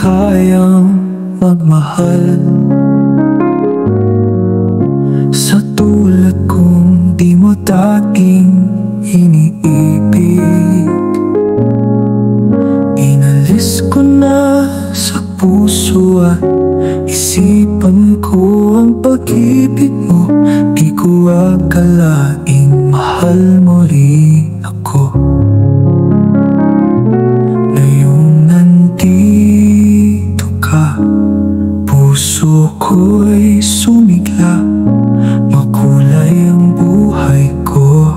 kayang magmahal sa tulad kong di mo dating iniibig. Inalis ko na sa puso at isipan ko ang pag-ibig mo. Di ko akalaing mahal mo rin ako. Ngayong nandito ka, puso ko'y sumigla. Makulay ang buhay ko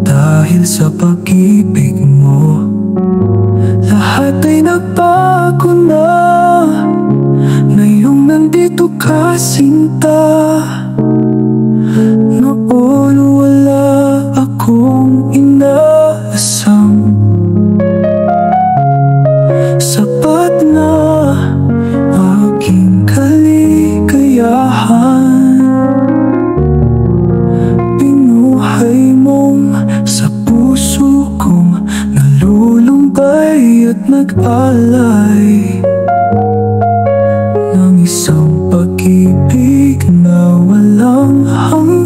dahil sa pag-ibig mo. Lahat ay nagbago na ngayong nandito ka, sinta. Noon wala akong inaasam. Sapat na aking kaligayahan. Binuhay mong sa puso kong nalulumbay at nag-alay ng isang pag-ibig na walang hanggan.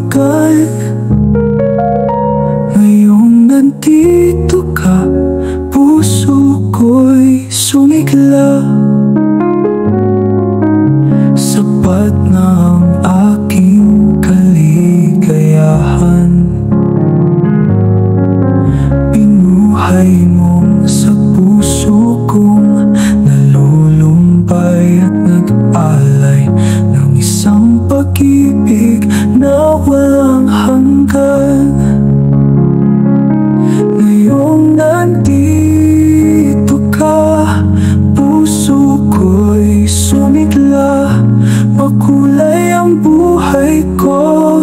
Ngayong nandito ka, puso ko'y sumigla. Sapat na ang aking kaligayahan. Binuhay mo sa puso kong nalulumbay at nag-alay ng isang pag-ibig na walang hanggan. Ngayong nandito ka, puso ko'y sumigla. Makulay ang buhay ko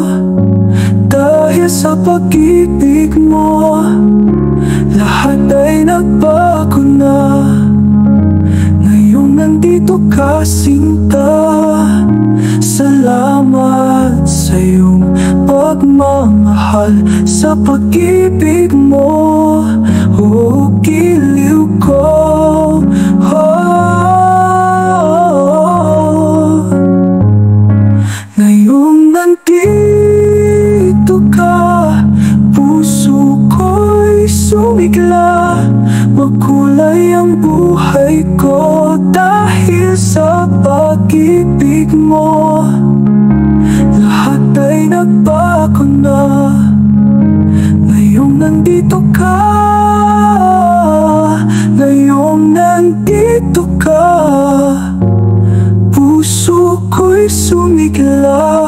dahil sa pag-ibig mo. Lahat ay nagbago na ngayong nandito ka, sinta. Salamat sa iyong pagmamahal, sa pag-ibig mo. Oh, giliw ko. Ngayong nandito ka, puso ko'y sumigla. Makulay ang buhay ko dahil sa pag-ibig mo. Lahat ay nagbago na ngayong nandito ka. Ngayong nandito ka, puso ko'y sumigla.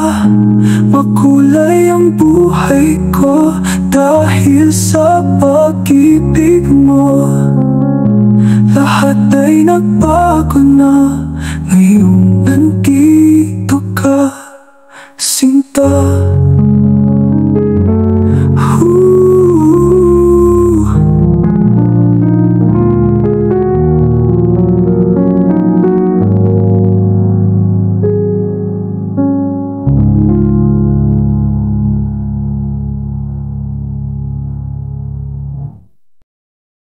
Makulay ang buhay ko dahil sa pag-ibig mo. Lahat ay nagbago na ngayong